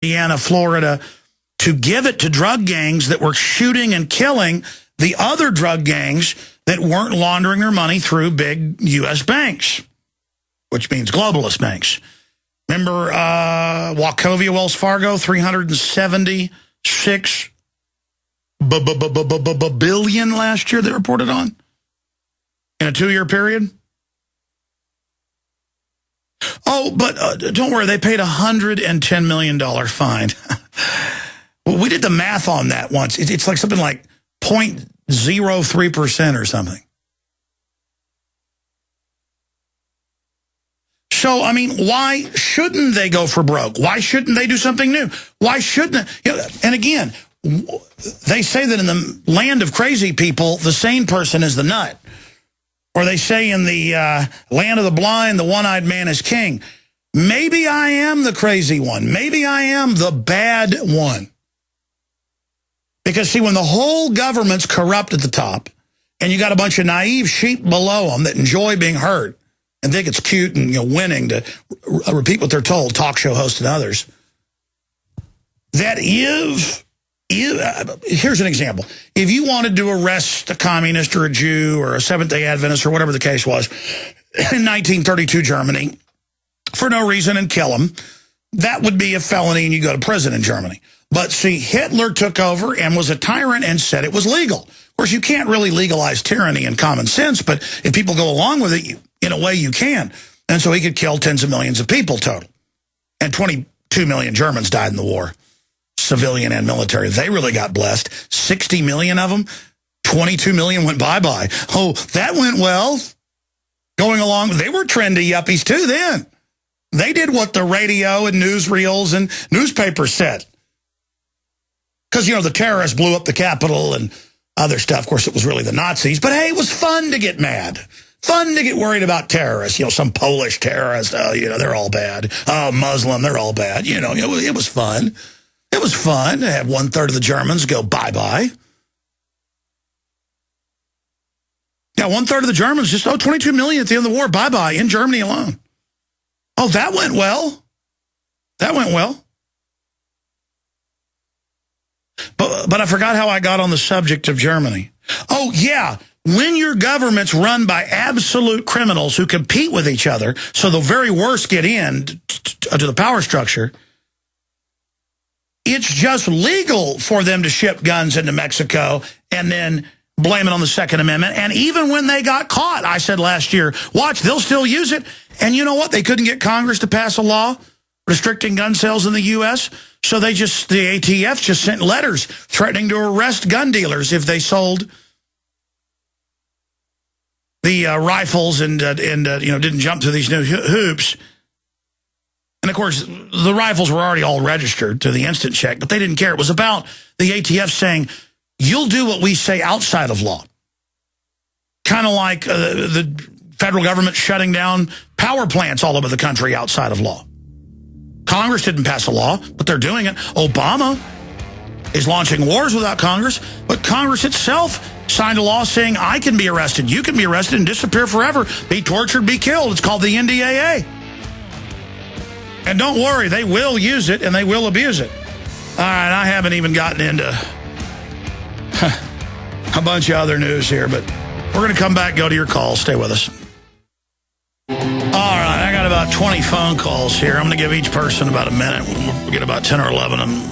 Indiana, Florida, to give it to drug gangs that were shooting and killing the other drug gangs that weren't laundering their money through big U.S. banks, which means globalist banks. Remember Wachovia, Wells Fargo, 376 billion last year they reported on in a 2-year period? Oh, but don't worry, they paid a $110 million fine. Well, we did the math on that once. It's like something like 0.03% or something. So, I mean, why shouldn't they go for broke? Why shouldn't they do something new? Why shouldn't, and again, they say that in the land of crazy people, the sane person is the nut. Or they say in the land of the blind, the one-eyed man is king. Maybe I am the crazy one. Maybe I am the bad one. Because, see, when the whole government's corrupt at the top, and you got a bunch of naive sheep below them that enjoy being hurt and think it's cute and winning to repeat what they're told, talk show hosts and others, that here's an example. If you wanted to arrest a communist or a Jew or a Seventh-day Adventist or whatever the case was in 1932 Germany for no reason and kill him, that would be a felony and you go to prison in Germany. But see, Hitler took over and was a tyrant and said it was legal. Of course, you can't really legalize tyranny and common sense, but if people go along with it, in a way you can. And so he could kill tens of millions of people total. And 22 million Germans died in the war. Civilian and military. They really got blessed. 60 million of them, 22 million went bye-bye. Oh, that went well. Going along, they were trendy yuppies too then. They did what the radio and newsreels and newspapers said. Because, the terrorists blew up the Capitol and other stuff. Of course, it was really the Nazis. But, hey, it was fun to get mad. Fun to get worried about terrorists. Some Polish terrorists, they're all bad. Oh, Muslim, they're all bad. It was fun. It was fun to have 1/3 of the Germans go bye-bye. Yeah, 1/3 of the Germans, just, 22 million at the end of the war, bye-bye, in Germany alone. Oh, that went well. That went well. But I forgot how I got on the subject of Germany. Oh, yeah. When your government's run by absolute criminals who compete with each other, so the very worst get in to the power structure, it's just legal for them to ship guns into Mexico and then blame it on the Second Amendment. And even when they got caught, I said last year, watch, they'll still use it. And you know what? They couldn't get Congress to pass a law restricting gun sales in the U.S., so the ATF just sent letters threatening to arrest gun dealers if they sold the rifles and didn't jump through these new hoops. And, of course, the rifles were already all registered to the instant check, but they didn't care. It was about the ATF saying, you'll do what we say outside of law. Kind of like the federal government shutting down power plants all over the country outside of law. Congress didn't pass a law, but they're doing it. Obama is launching wars without Congress, but Congress itself signed a law saying I can be arrested, you can be arrested and disappear forever, be tortured, be killed. It's called the NDAA. And don't worry, they will use it and they will abuse it. All right, I haven't even gotten into a bunch of other news here, but we're going to come back, go to your calls. Stay with us. All right, I got about 20 phone calls here. I'm going to give each person about a minute. We'll get about 10 or 11 of them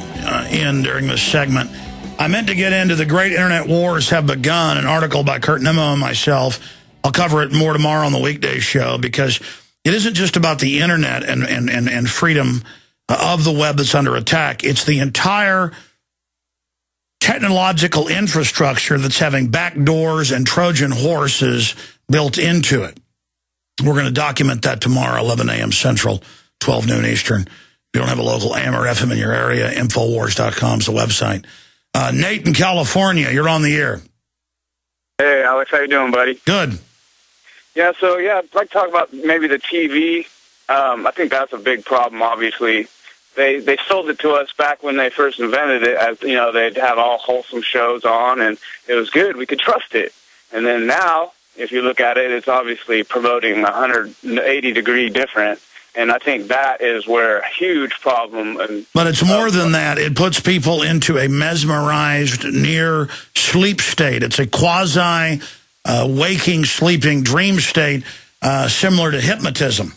in during this segment. I meant to get into the great internet wars have begun, an article by Kurt Nimmo and myself. I'll cover it more tomorrow on the weekday show because it isn't just about the internet and freedom of the web that's under attack. It's the entire technological infrastructure that's having backdoors and Trojan horses built into it. We're going to document that tomorrow, 11 a.m. Central, 12 noon Eastern. If you don't have a local AM or FM in your area, Infowars.com is the website. Nate in California, you're on the air. Hey, Alex, how you doing, buddy? Good. Yeah, I'd like to talk about maybe the TV. I think that's a big problem, obviously. They sold it to us back when they first invented it as, they'd have all wholesome shows on, and it was good. We could trust it. And then now, if you look at it, it's obviously promoting 180-degree different. And I think that is where a huge problem. But it's more than that. It puts people into a mesmerized, near sleep state. It's a quasi-waking, sleeping dream state, similar to hypnotism.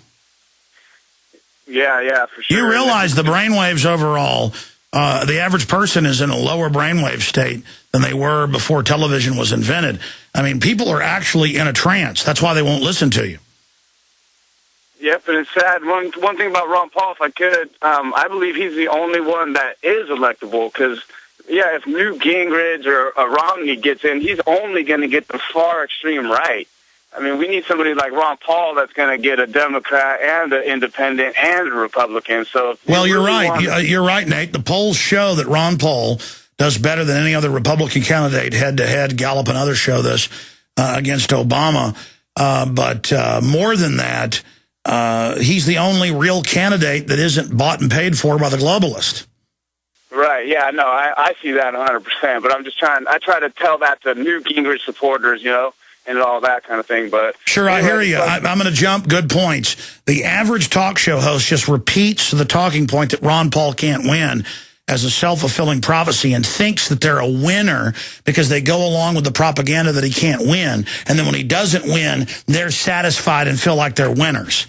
Yeah, for sure. You realize the brainwaves overall, the average person is in a lower brainwave state than they were before television was invented. I mean, people are actually in a trance. That's why they won't listen to you. Yep, and it's sad. One thing about Ron Paul, if I could, I believe he's the only one that is electable because, yeah, if Newt Gingrich or Romney gets in, he's only going to get the far extreme right. I mean, we need somebody like Ron Paul that's going to get a Democrat and an Independent and a Republican. So, well, you're right. You're right, Nate. The polls show that Ron Paul does better than any other Republican candidate head-to-head. Gallup and others show this against Obama. But more than that, he's the only real candidate that isn't bought and paid for by the globalist. Right, yeah, no, I see that 100%, but I try to tell that to Newt Gingrich supporters, you know, and all that kind of thing, but... Sure, anyway, I hear you. I'm going to jump. Good points. The average talk show host just repeats the talking point that Ron Paul can't win as a self-fulfilling prophecy and thinks that they're a winner because they go along with the propaganda that he can't win. And then when he doesn't win, they're satisfied and feel like they're winners.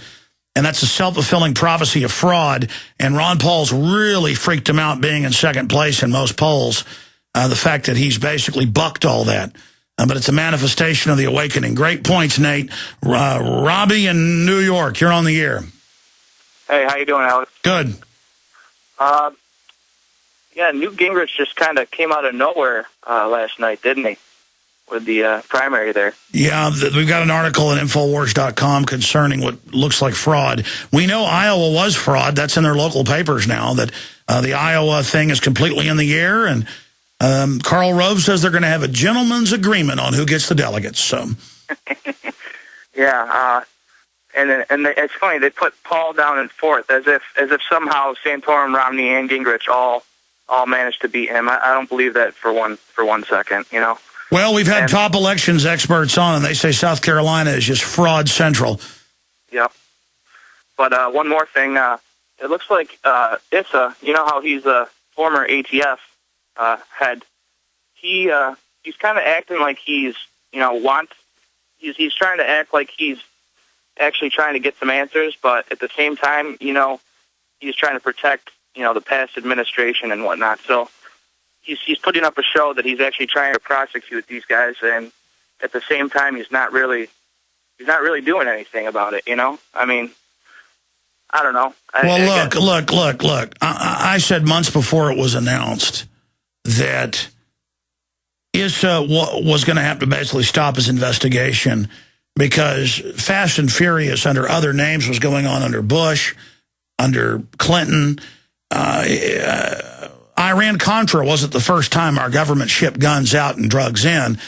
And that's a self-fulfilling prophecy of fraud. And Ron Paul's really freaked him out being in second place in most polls. The fact that he's basically bucked all that. But it's a manifestation of the awakening. Great points, Nate. Robbie in New York, you're on the air. Hey, how you doing, Alex? Good. Yeah, Newt Gingrich just kind of came out of nowhere last night, didn't he? With the primary there. Yeah, we've got an article at Infowars.com concerning what looks like fraud. We know Iowa was fraud. That's in their local papers now, that the Iowa thing is completely in the air. And Karl Rove says they're going to have a gentleman's agreement on who gets the delegates. So, yeah, and it's funny, they put Paul down in fourth as if somehow Santorum, Romney, and Gingrich all managed to beat him. I don't believe that for one second, you know. Well, we've had top elections experts on, and they say South Carolina is just fraud central. Yep. But one more thing, it looks like Issa, you know how he's a former ATF head. He's kind of acting like he's trying to act like he's actually trying to get some answers, but at the same time, you know, he's trying to protect, you know, the past administration and whatnot. So he's putting up a show that he's actually trying to prosecute these guys, and at the same time, he's not really doing anything about it. You know, I mean, I don't know. Look. I said months before it was announced that Issa was going to have to basically stop his investigation because Fast and Furious under other names was going on under Bush, under Clinton. Iran-Contra wasn't the first time our government shipped guns out and drugs in.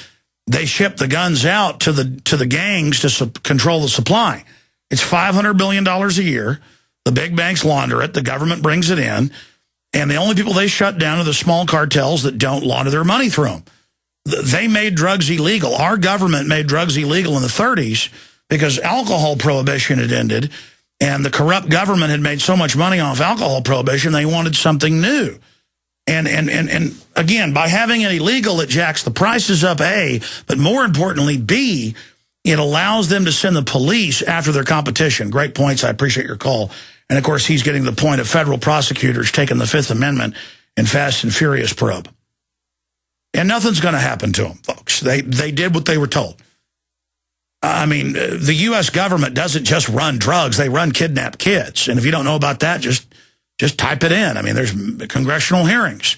They shipped the guns out to the gangs to control the supply. It's $500 billion a year. The big banks launder it. The government brings it in. And the only people they shut down are the small cartels that don't launder their money through them. They made drugs illegal. Our government made drugs illegal in the 30s because alcohol prohibition had ended. And the corrupt government had made so much money off alcohol prohibition, they wanted something new. And again, by having it illegal, it jacks the prices up, A, but more importantly, B, it allows them to send the police after their competition. Great points. I appreciate your call. And, of course, he's getting the point of federal prosecutors taking the Fifth Amendment in Fast and Furious probe. And nothing's going to happen to them, folks. They did what they were told. I mean, the U.S. government doesn't just run drugs. They run kidnapped kids. And if you don't know about that, just type it in. I mean, there's congressional hearings.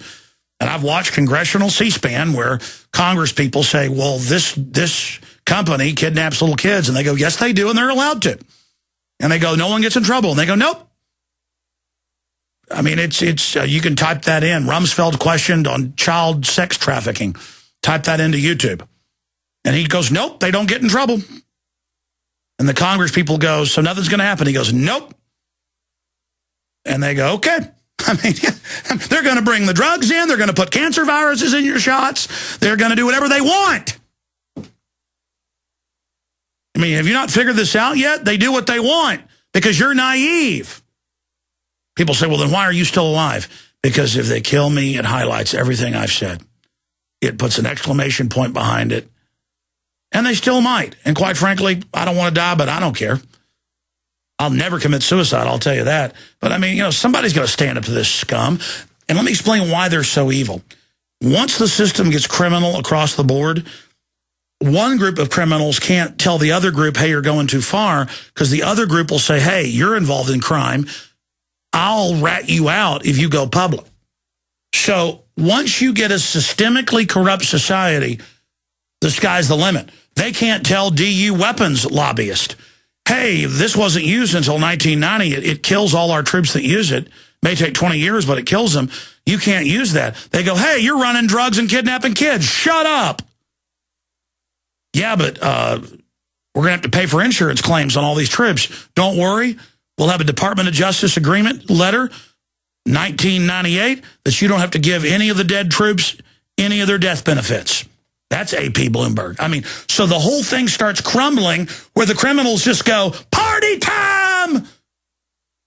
And I've watched congressional C-SPAN where Congress people say, well, this company kidnaps little kids. And they go, yes, they do, and they're allowed to. And they go, no one gets in trouble. And they go, nope. I mean, it's you can type that in. Rumsfeld questioned on child sex trafficking. Type that into YouTube. And he goes, nope, they don't get in trouble. And the Congress people go, so nothing's going to happen. He goes, nope. And they go, okay. I mean, they're going to bring the drugs in. They're going to put cancer viruses in your shots. They're going to do whatever they want. I mean, have you not figured this out yet? They do what they want. because you're naive. People say, well, then why are you still alive? Because if they kill me, it highlights everything I've said. It puts an exclamation point behind it. And they still might. And quite frankly, I don't want to die, but I don't care. I'll never commit suicide, I'll tell you that. But I mean, somebody's got to stand up to this scum. And let me explain why they're so evil. Once the system gets criminal across the board, one group of criminals can't tell the other group, hey, you're going too far, because the other group will say, hey, you're involved in crime. I'll rat you out if you go public. So once you get a systemically corrupt society, the sky's the limit. They can't tell DU weapons lobbyists, hey, this wasn't used until 1990. It kills all our troops that use it. May take 20 years, but it kills them. You can't use that. They go, hey, you're running drugs and kidnapping kids. Shut up. Yeah, but we're going to have to pay for insurance claims on all these troops. Don't worry. We'll have a Department of Justice agreement letter, 1998, that you don't have to give any of the dead troops any of their death benefits. That's AP Bloomberg. I mean, so the whole thing starts crumbling where the criminals just go, party time!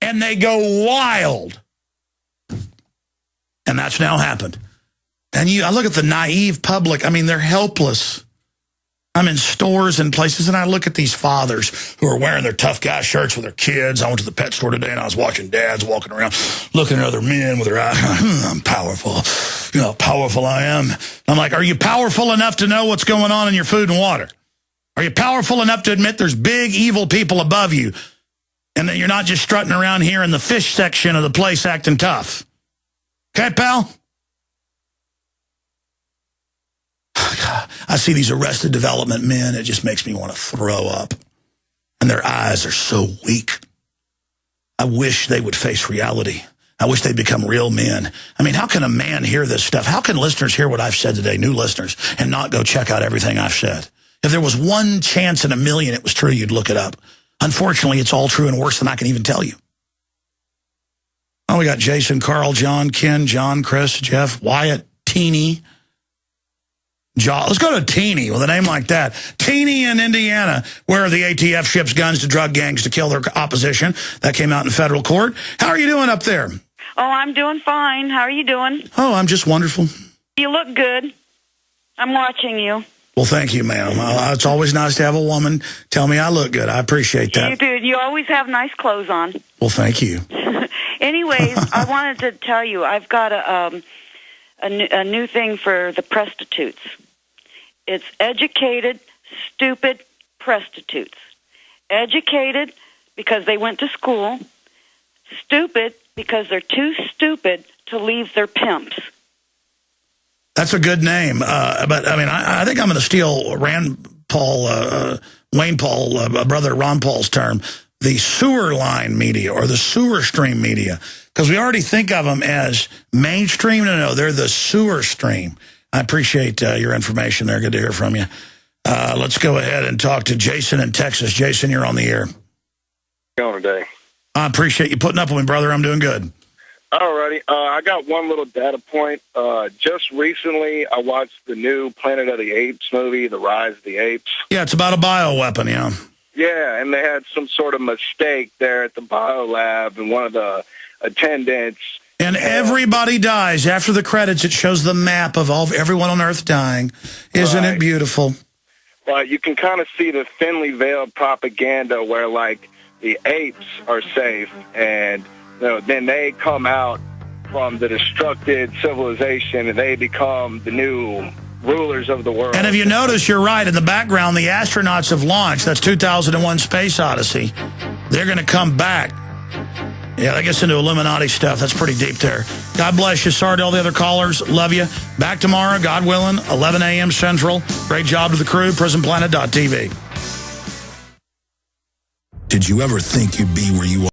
And they go wild. And that's now happened. And I look at the naive public. I mean, they're helpless. I'm in stores and places, and I look at these fathers who are wearing their tough guy shirts with their kids. I went to the pet store today, and I was watching dads walking around, looking at other men with their eyes. I'm powerful. You know how powerful I am. I'm like, are you powerful enough to know what's going on in your food and water? Are you powerful enough to admit there's big, evil people above you, and that you're not just strutting around here in the fish section of the place acting tough? Okay, pal? I see these Arrested Development men. It just makes me want to throw up. And their eyes are so weak. I wish they would face reality. I wish they'd become real men. I mean, how can a man hear this stuff? How can listeners hear what I've said today, new listeners, and not go check out everything I've said? If there was one chance in a million it was true, you'd look it up. Unfortunately, it's all true and worse than I can even tell you. Oh, we got Jason, Carl, John, Ken, John, Chris, Jeff, Wyatt, Teeny. Let's go to Teeny with a name like that. Teeny in Indiana, where the ATF ships guns to drug gangs to kill their opposition. That came out in federal court. How are you doing up there? Oh, I'm doing fine. How are you doing? Oh, I'm just wonderful. You look good. I'm watching you. Well, thank you, ma'am. It's always nice to have a woman tell me I look good. I appreciate that. You do. You always have nice clothes on. Well, thank you. Anyways, I wanted to tell you, I've got a new thing for the prostitutes. It's educated, stupid prostitutes. Educated because they went to school. Stupid because they're too stupid to leave their pimps. That's a good name. But, I mean, I think I'm going to steal Wayne Paul, brother Ron Paul's term, the sewer line media or the sewer stream media. Because we already think of them as mainstream. No, they're the sewer stream. I appreciate your information there. Good to hear from you. Let's go ahead and talk to Jason in Texas. Jason, you're on the air. How are you doing today? I appreciate you putting up with me, brother. I'm doing good. All righty. I got one little data point. Just recently, I watched the new Planet of the Apes movie, The Rise of the Apes. Yeah, it's about a bioweapon, yeah. Yeah, and they had some sort of mistake there at the biolab, and one of the attendants... And everybody dies. After the credits, it shows the map of everyone on Earth dying. Isn't it beautiful? Well, you can kind of see the thinly veiled propaganda where, like, the apes are safe, and then they come out from the destructed civilization, and they become the new rulers of the world. And if you notice, you're right. In the background, the astronauts have launched. That's 2001 Space Odyssey. They're going to come back. Yeah, that gets into Illuminati stuff. That's pretty deep there. God bless you. Sorry to all the other callers. Love you. Back tomorrow, God willing, 11 a.m. Central. Great job to the crew. Prisonplanet.tv. Did you ever think you'd be where you are?